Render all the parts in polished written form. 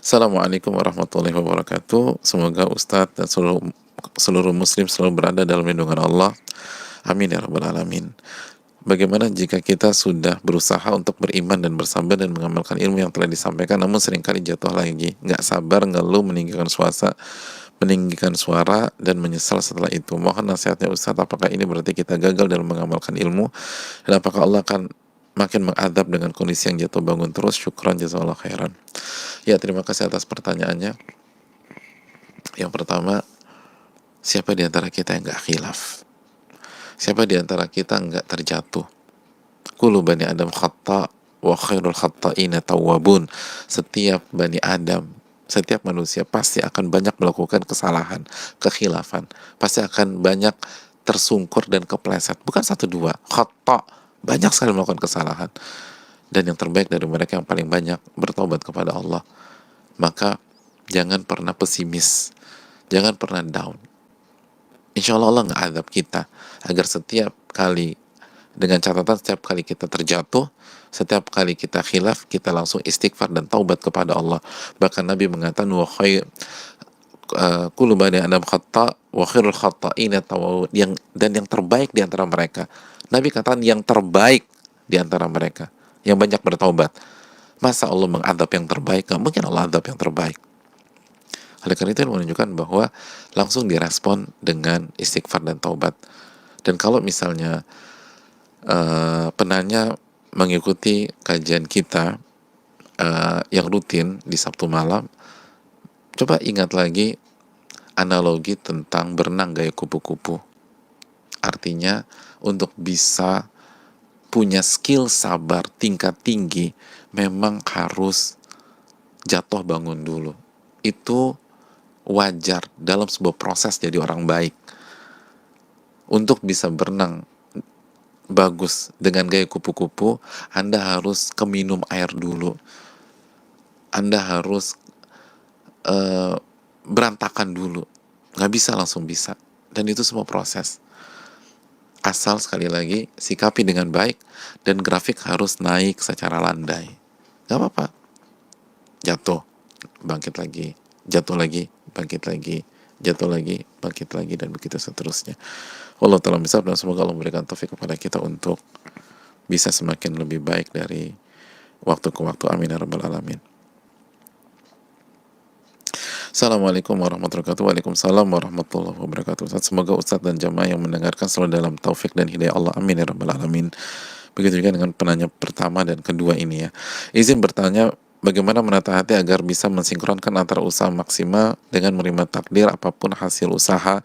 Assalamualaikum warahmatullahi wabarakatuh. Semoga Ustadz dan seluruh muslim selalu berada dalam lindungan Allah. Amin ya rabbal alamin. Bagaimana jika kita sudah berusaha untuk beriman dan bersabar dan mengamalkan ilmu yang telah disampaikan, namun seringkali jatuh lagi, nggak sabar, ngeluh, meninggikan suara dan menyesal setelah itu. Mohon nasihatnya Ustadz, apakah ini berarti kita gagal dalam mengamalkan ilmu, dan apakah Allah akan makin mengadab dengan kondisi yang jatuh bangun terus? Syukran, jazakallahu khairan. Ya, terima kasih atas pertanyaannya. Yang pertama, siapa di antara kita yang nggak khilaf? Siapa di antara kita nggak terjatuh? Kullu bani Adam khata' wa khairul khata'ina tawwabun. Setiap bani Adam, setiap manusia pasti akan banyak melakukan kesalahan, kekhilafan. Pasti akan banyak tersungkur dan kepleset. Bukan satu dua, khata', banyak sekali melakukan kesalahan. Dan yang terbaik dari mereka yang paling banyak bertobat kepada Allah. Maka jangan pernah pesimis, jangan pernah down. Insya Allah Allah nggak azab kita, agar setiap kali, dengan catatan setiap kali kita terjatuh, setiap kali kita khilaf, kita langsung istighfar dan taubat kepada Allah. Bahkan Nabi mengatakan kullu bani Adam khata' wa khairul khata'ina tawwabun, dan yang terbaik di antara mereka. Nabi katakan yang terbaik di antara mereka yang banyak bertaubat. Masa Allah mengadab yang terbaik? Gak mungkin Allah adab yang terbaik. Oleh karena itu menunjukkan bahwa langsung direspon dengan istighfar dan taubat. Dan kalau misalnya penanya mengikuti kajian kita yang rutin di Sabtu malam, coba ingat lagi analogi tentang berenang gaya kupu-kupu. Artinya untuk bisa punya skill sabar tingkat tinggi, memang harus jatuh bangun dulu. Itu wajar dalam sebuah proses jadi orang baik. Untuk bisa berenang bagus dengan gaya kupu-kupu, Anda harus keminum air dulu. Anda harus berantakan dulu. Nggak bisa langsung bisa. Dan itu semua proses. Asal sekali lagi sikapi dengan baik, dan grafik harus naik secara landai. Gak apa-apa. Jatuh, bangkit lagi, jatuh lagi, bangkit lagi, jatuh lagi, bangkit lagi, dan begitu seterusnya. Allah ta'ala bisa, dan semoga Allah memberikan taufik kepada kita untuk bisa semakin lebih baik dari waktu ke waktu. Amin ya rabbal alamin. Assalamualaikum warahmatullahi wabarakatuh. Waalaikumsalam warahmatullahi wabarakatuh. Semoga Ustadz dan jamaah yang mendengarkan selalu dalam taufik dan hidayah Allah. Amin ya rabbal alamin. Begitu juga dengan penanya pertama dan kedua ini ya. Izin bertanya, bagaimana menata hati agar bisa mensinkronkan antara usaha maksimal dengan menerima takdir apapun hasil usaha,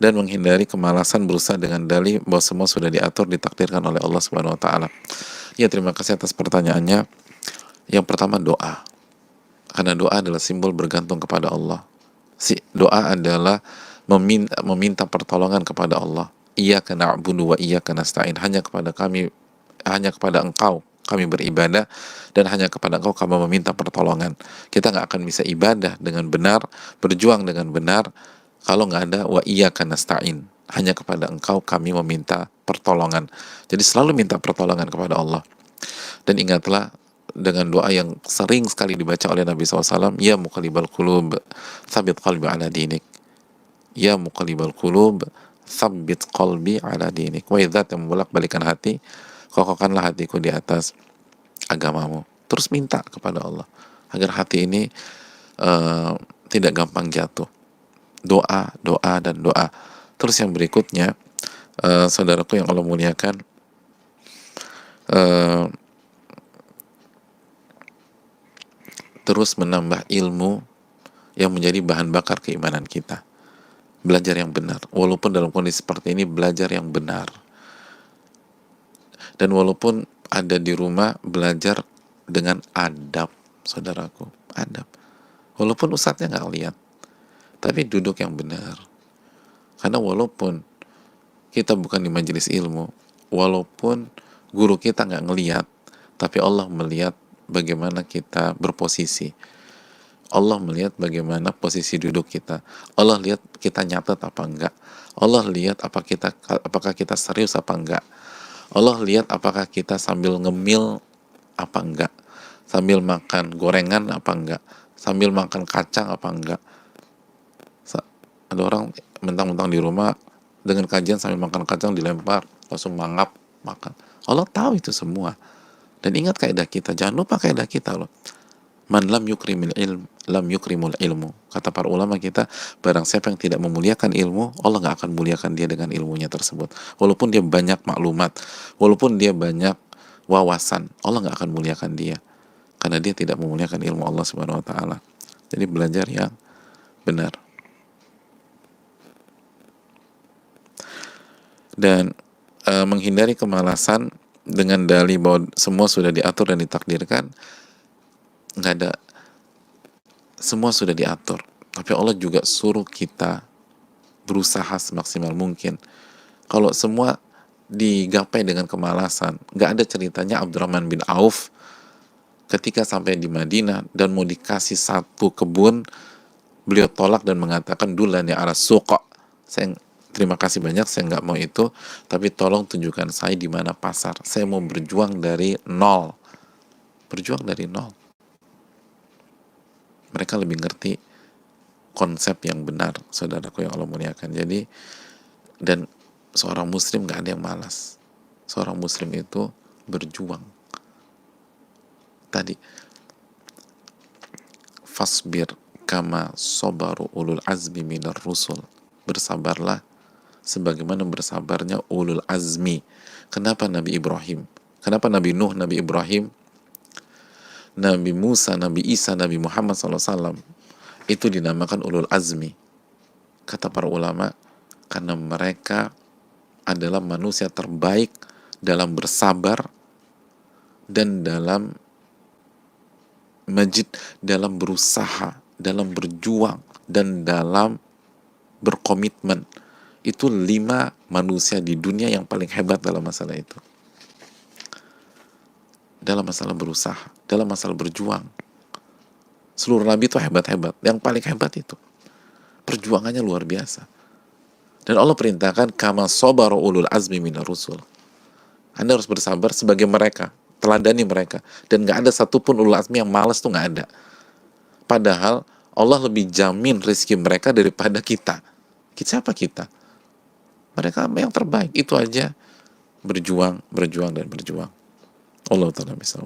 dan menghindari kemalasan berusaha dengan dalih bahwa semua sudah diatur, ditakdirkan oleh Allah Subhanahu wa taala. Ya, terima kasih atas pertanyaannya. Yang pertama, doa. Karena doa adalah simbol bergantung kepada Allah. Doa adalah meminta pertolongan kepada Allah. Iyyaka na'budu wa iyyaka nasta'in. Hanya kepada Engkau kami beribadah, dan hanya kepada Engkau kami meminta pertolongan. Kita nggak akan bisa ibadah dengan benar, berjuang dengan benar, kalau nggak ada wa iyyaka nasta'in. Hanya kepada Engkau kami meminta pertolongan. Jadi selalu minta pertolongan kepada Allah. Dan ingatlah dengan doa yang sering sekali dibaca oleh Nabi SAW, ya muqallibal qulub tsabbit qalbi ala dinik. Ya muqallibal qulub tsabbit qalbi ala dinik. Wa idzat, yang membolak-balikan hati, kokohkanlah hatiku di atas agamamu. Terus minta kepada Allah agar hati ini tidak gampang jatuh. Doa, doa, dan doa. Terus yang berikutnya, saudaraku yang Allah muliakan, terus menambah ilmu yang menjadi bahan bakar keimanan kita. Belajar yang benar. Walaupun dalam kondisi seperti ini, belajar yang benar. Dan walaupun ada di rumah, belajar dengan adab, saudaraku. Adab. Walaupun ustadznya nggak lihat, tapi duduk yang benar. Karena walaupun kita bukan di majelis ilmu, walaupun guru kita nggak ngelihat, tapi Allah melihat bagaimana kita berposisi. Allah melihat bagaimana posisi duduk kita. Allah lihat kita nyatet apa enggak. Allah lihat apakah kita serius apa enggak. Allah lihat apakah kita sambil ngemil apa enggak, sambil makan gorengan apa enggak, sambil makan kacang apa enggak. Ada orang mentang-mentang di rumah dengan kajian sambil makan kacang dilempar, langsung mangap makan. Allah tahu itu semua. Dan ingat kaidah kita, jangan lupa kaidah kita loh. Man lam yukrimil ilm, lam yukrimul ilmu. Kata para ulama kita, barang siapa yang tidak memuliakan ilmu, Allah nggak akan muliakan dia dengan ilmunya tersebut. Walaupun dia banyak maklumat, walaupun dia banyak wawasan, Allah nggak akan muliakan dia. Karena dia tidak memuliakan ilmu Allah Subhanahu Wa Taala. Jadi belajar yang benar. Dan menghindari kemalasan dengan dalih bahwa semua sudah diatur dan ditakdirkan. Nggak ada, semua sudah diatur, tapi Allah juga suruh kita berusaha semaksimal mungkin. Kalau semua digapai dengan kemalasan, nggak ada ceritanya Abdurrahman bin Auf ketika sampai di Madinah dan mau dikasih satu kebun, beliau tolak dan mengatakan dulani ala suqa, saya terima kasih banyak, saya nggak mau itu, tapi tolong tunjukkan saya di mana pasar, saya mau berjuang dari nol. Berjuang dari nol. Mereka lebih ngerti konsep yang benar, saudaraku yang Allah muliakan. Jadi, dan seorang muslim gak ada yang malas. Seorang muslim itu berjuang. Tadi, fasbir kama sobaru ulul azmi minar rusul. Bersabarlah sebagaimana bersabarnya ulul azmi. Kenapa Nabi Ibrahim? Kenapa Nabi Nuh, Nabi Ibrahim, Nabi Musa, Nabi Isa, Nabi Muhammad SAW itu dinamakan ulul azmi? Kata para ulama, karena mereka adalah manusia terbaik dalam bersabar dan dalam majid, dalam berusaha, dalam berjuang, dan dalam berkomitmen. Itu 5 manusia di dunia yang paling hebat dalam masalah itu. Dalam masalah berusaha, dalam masalah berjuang. Seluruh nabi itu hebat-hebat. Yang paling hebat itu perjuangannya luar biasa. Dan Allah perintahkan kama sabaru ulul azmi minar rusul. Anda harus bersabar sebagai mereka, teladani mereka. Dan gak ada satupun ulul azmi yang malas, tuh gak ada. Padahal Allah lebih jamin rezeki mereka daripada kita. Siapa kita? Mereka yang terbaik. Itu aja berjuang, berjuang, dan berjuang. Allah Ta'ala bisa.